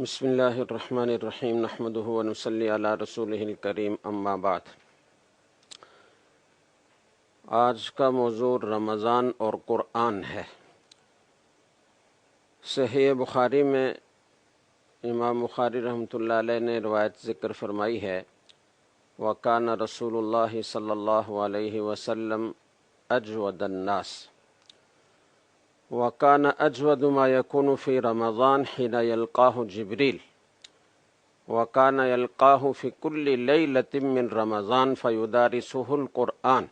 بسم اللہ الرحمن الرحیم نحمدہ ونصلی علی رسولہ الکریم اما بعد۔ آج کا موضوع رمضان اور قرآن ہے۔ صحیح بخاری میں امام بخاری رحمۃ اللہ علیہ نے روایت ذکر فرمائی ہے، وَكَانَ رسول اللہ صلی اللہ علیہ وسلم اجود الناس وَكَانَ أَجْوَدُ مَا يَكُونُ فِي رَمَضَانَ حِينَ يَلْقَاهُ جِبْرِيلُ وَكَانَ يَلْقَاهُ فِي كُلِّ لَيْلَةٍ مِّن رَمَضَانَ فَيُدَارِسُهُ الْقُرْآنَ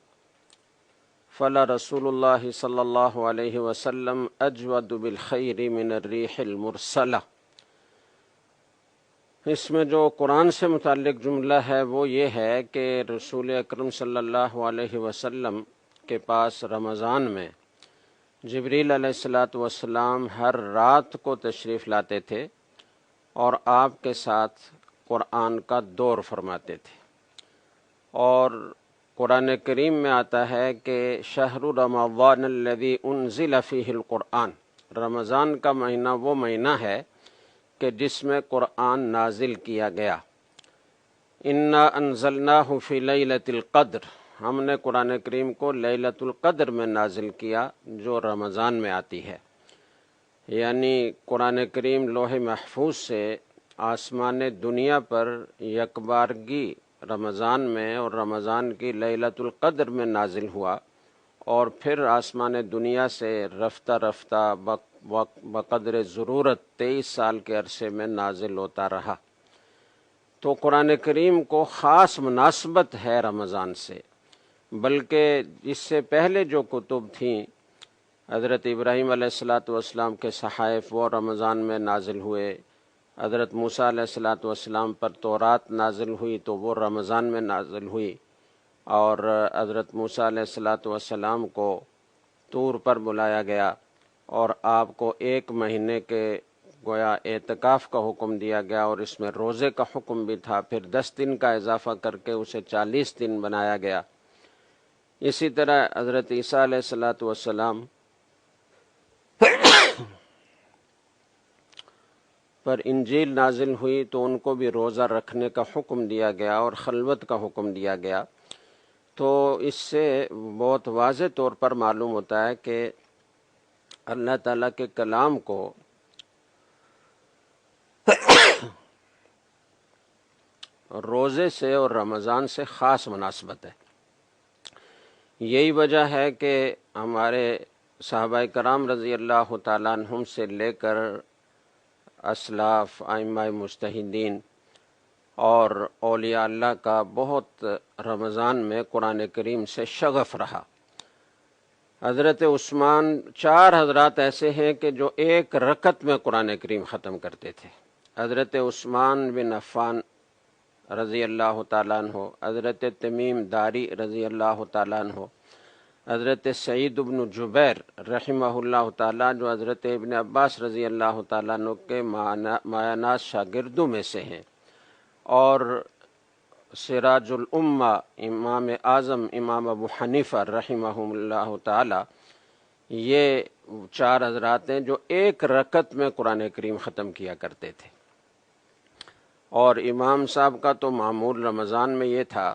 فَلَرَسُولُ اللَّهِ صلی اللہ علیہ وسلم أَجْوَدُ بِالْخَيْرِ مِنَ الرِّيحِ الْمُرْسَلَةِ۔ اس میں جو قرآن سے متعلق جملہ ہے وہ یہ ہے کہ رسول اکرم صلی اللہ علیہ وسلم کے پاس رمضان میں جبریل علیہ السلام ہر رات کو تشریف لاتے تھے اور آپ کے ساتھ قرآن کا دور فرماتے تھے، اور قرآن کریم میں آتا ہے کہ شہر رمضان الذی انزل فیہ القرآن، رمضان کا مہینہ وہ مہینہ ہے کہ جس میں قرآن نازل کیا گیا۔ انا انزلناہ فی لیلۃ القدر، ہم نے قرآن کریم کو لیلۃ القدر میں نازل کیا جو رمضان میں آتی ہے، یعنی قرآن کریم لوح محفوظ سے آسمان دنیا پر یکبارگی رمضان میں اور رمضان کی لیلۃ القدر میں نازل ہوا، اور پھر آسمان دنیا سے رفتہ رفتہ بقدر ضرورت 23 سال کے عرصے میں نازل ہوتا رہا۔ تو قرآن کریم کو خاص مناسبت ہے رمضان سے، بلکہ اس سے پہلے جو کتب تھیں، حضرت ابراہیم علیہ السلام کے صحائف وہ رمضان میں نازل ہوئے، حضرت موسیٰ علیہ السلام پر تورات نازل ہوئی تو وہ رمضان میں نازل ہوئی، اور حضرت موسیٰ علیہ السلام کو طور پر بلایا گیا اور آپ کو 1 مہینے کے گویا اعتکاف کا حکم دیا گیا، اور اس میں روزے کا حکم بھی تھا، پھر 10 دن کا اضافہ کر کے اسے 40 دن بنایا گیا۔ اسی طرح حضرت عیسیٰ علیہ السلام پر انجیل نازل ہوئی تو ان کو بھی روزہ رکھنے کا حکم دیا گیا اور خلوت کا حکم دیا گیا۔ تو اس سے بہت واضح طور پر معلوم ہوتا ہے کہ اللہ تعالیٰ کے کلام کو روزے سے اور رمضان سے خاص مناسبت ہے۔ یہی وجہ ہے کہ ہمارے صحابہ کرام رضی اللہ تعالیٰ عنہم سے لے کر اسلاف، ائمہ مجتہدین اور اولیاء اللہ کا بہت رمضان میں قرآن کریم سے شغف رہا۔ حضرت عثمان، 4 حضرات ایسے ہیں کہ جو 1 رکعت میں قرآن کریم ختم کرتے تھے۔ حضرت عثمان بن عفان رضی اللہ تعالیٰ عنہ، حضرت تمیم داری رضی اللہ تعالیٰ عنہ، حضرت سعید بن جبیر رحمہ اللہ تعالیٰ جو حضرت ابن عباس رضی اللہ تعالیٰ عنہ کے مایہ ناز شاگردوں میں سے ہیں، اور سراج الامہ امام اعظم امام ابو حنیفہ رحمہ اللہ تعالیٰ، یہ 4 حضرات ہیں جو 1 رکعت میں قرآن کریم ختم کیا کرتے تھے۔ اور امام صاحب کا تو معمول رمضان میں یہ تھا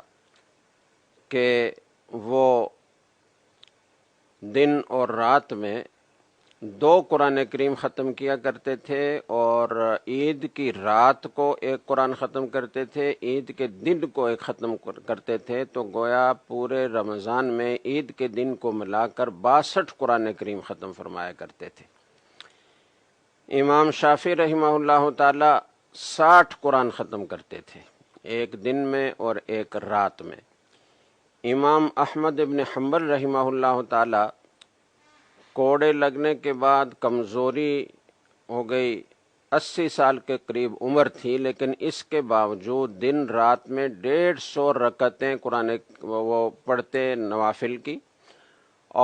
کہ وہ دن اور رات میں 2 قرآن کریم ختم کیا کرتے تھے، اور عید کی رات کو 1 قرآن ختم کرتے تھے، عید کے دن کو 1 ختم کرتے تھے، تو گویا پورے رمضان میں عید کے دن کو ملا کر 62 قرآن کریم ختم فرمایا کرتے تھے۔ امام شافعی رحمہ اللہ تعالی 60 قرآن ختم کرتے تھے، 1 دن میں اور 1 رات میں۔ امام احمد ابن حنبل رحمہ اللہ تعالی کوڑے لگنے کے بعد کمزوری ہو گئی، 80 سال کے قریب عمر تھی، لیکن اس کے باوجود دن رات میں 150 رکعتیں قرآن وہ پڑھتے نوافل کی،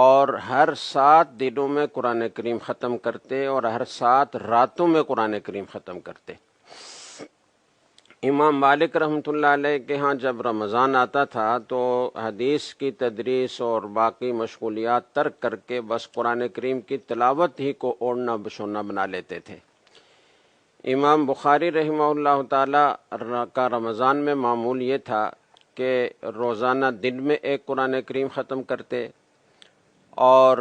اور ہر 7 دنوں میں قرآن کریم ختم کرتے اور ہر 7 راتوں میں قرآن کریم ختم کرتے۔ امام مالک رحمۃ اللہ علیہ کے ہاں جب رمضان آتا تھا تو حدیث کی تدریس اور باقی مشغولیات ترک کر کے بس قرآن کریم کی تلاوت ہی کو اوڑھنا بچھونا بنا لیتے تھے۔ امام بخاری رحمہ اللہ تعالی کا رمضان میں معمول یہ تھا کہ روزانہ دن میں ایک قرآن کریم ختم کرتے اور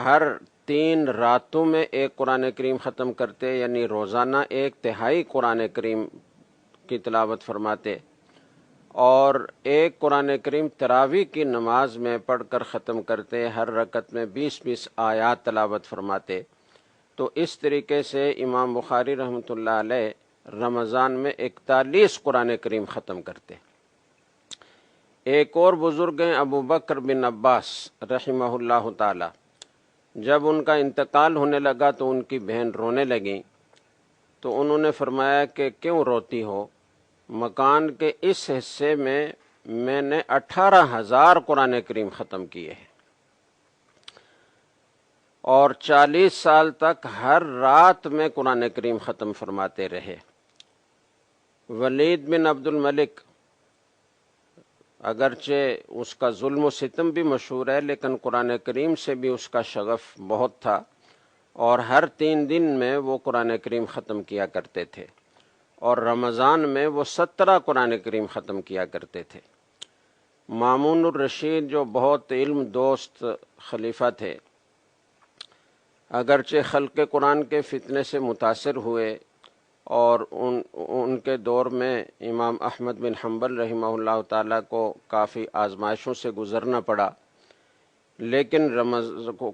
ہر 3 راتوں میں ایک قرآن کریم ختم کرتے، یعنی روزانہ 1/3 قرآن کریم کی تلاوت فرماتے، اور ایک قرآن کریم تراویح کی نماز میں پڑھ کر ختم کرتے، ہر رکعت میں 20 آیات تلاوت فرماتے۔ تو اس طریقے سے امام بخاری رحمۃ اللہ علیہ رمضان میں 41 قرآن کریم ختم کرتے۔ ایک اور بزرگ ہیں ابو بکر بن عباس رحمہ اللہ تعالی، جب ان کا انتقال ہونے لگا تو ان کی بہن رونے لگیں، تو انہوں نے فرمایا کہ کیوں روتی ہو؟ مکان کے اس حصے میں نے 18,000 قرآن کریم ختم کیے ہیں اور 40 سال تک ہر رات میں قرآن کریم ختم فرماتے رہے۔ ولید بن عبد الملک، اگرچہ اس کا ظلم و ستم بھی مشہور ہے، لیکن قرآن کریم سے بھی اس کا شغف بہت تھا، اور ہر 3 دن میں وہ قرآن کریم ختم کیا کرتے تھے، اور رمضان میں وہ 17 قرآن کریم ختم کیا کرتے تھے۔ مامون الرشید جو بہت علم دوست خلیفہ تھے، اگرچہ خلق قرآن کے فتنے سے متاثر ہوئے اور ان کے دور میں امام احمد بن حنبل رحمہ اللہ تعالیٰ کو کافی آزمائشوں سے گزرنا پڑا، لیکن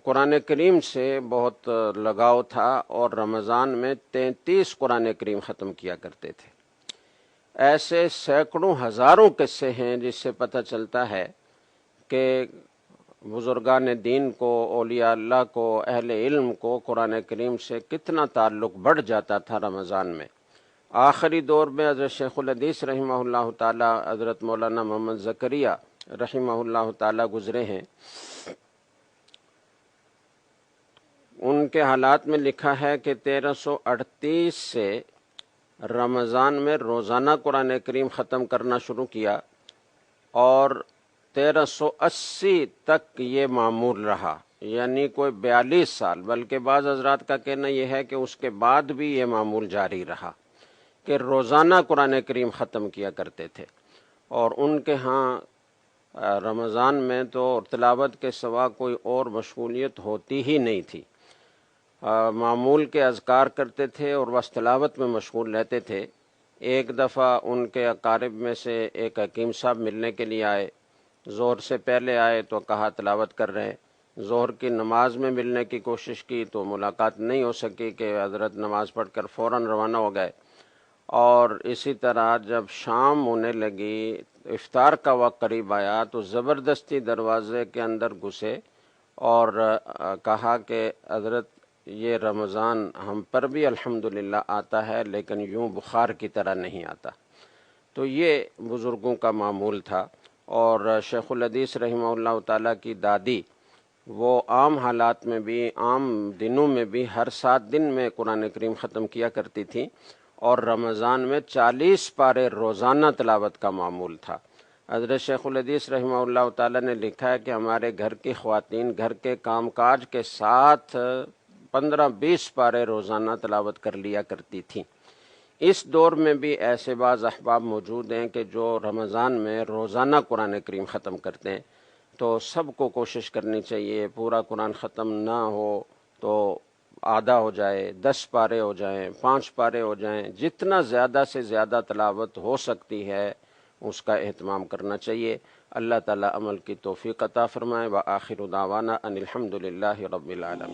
قرآن کریم سے بہت لگاؤ تھا اور رمضان میں 33 قرآن کریم ختم کیا کرتے تھے۔ ایسے سینکڑوں ہزاروں قصے ہیں جس سے پتہ چلتا ہے کہ بزرگان دین کو، اولیاء اللہ کو، اہل علم کو قرآن کریم سے کتنا تعلق بڑھ جاتا تھا رمضان میں۔ آخری دور میں حضرت شیخ الحدیث رحمہ اللہ تعالی، حضرت مولانا محمد زکریا رحمہ اللہ تعالی گزرے ہیں۔ ان کے حالات میں لکھا ہے کہ 1338 سے رمضان میں روزانہ قرآن کریم ختم کرنا شروع کیا اور 1380 تک یہ معمول رہا، یعنی کوئی 42 سال، بلکہ بعض حضرات کا کہنا یہ ہے کہ اس کے بعد بھی یہ معمول جاری رہا کہ روزانہ قرآن کریم ختم کیا کرتے تھے۔ اور ان کے ہاں رمضان میں تو تلاوت کے سوا کوئی اور مشغولیت ہوتی ہی نہیں تھی، معمول کے اذکار کرتے تھے اور بس تلاوت میں مشغول رہتے تھے۔ ایک دفعہ ان کے اقارب میں سے ایک حکیم صاحب ملنے کے لیے آئے، ظہر سے پہلے آئے تو کہا تلاوت کر رہے ہیں، ظہر کی نماز میں ملنے کی کوشش کی تو ملاقات نہیں ہو سکی کہ حضرت نماز پڑھ کر فوراً روانہ ہو گئے، اور اسی طرح جب شام ہونے لگی، افطار کا وقت قریب آیا تو زبردستی دروازے کے اندر گھسے اور کہا کہ حضرت یہ رمضان ہم پر بھی الحمدللہ آتا ہے لیکن یوں بخار کی طرح نہیں آتا۔ تو یہ بزرگوں کا معمول تھا۔ اور شیخ الحدیث رحمہ اللہ تعالیٰ کی دادی، وہ عام حالات میں بھی، عام دنوں میں بھی ہر 7 دن میں قرآن کریم ختم کیا کرتی تھی، اور رمضان میں 40 پارے روزانہ تلاوت کا معمول تھا۔ حضرت شیخ الحدیث رحمہ اللہ تعالیٰ نے لکھا ہے کہ ہمارے گھر کی خواتین گھر کے کام کاج کے ساتھ 15-20 پارے روزانہ تلاوت کر لیا کرتی تھیں۔ اس دور میں بھی ایسے بعض احباب موجود ہیں کہ جو رمضان میں روزانہ قرآن کریم ختم کرتے ہیں، تو سب کو کوشش کرنی چاہیے پورا قرآن ختم نہ ہو تو آدھا ہو جائے، 10 پارے ہو جائیں، 5 پارے ہو جائیں، جتنا زیادہ سے زیادہ تلاوت ہو سکتی ہے اس کا اہتمام کرنا چاہیے۔ اللہ تعالی عمل کی توفیق عطا فرمائے۔ وآخر دعوانا ان الحمد للہ رب العالمین۔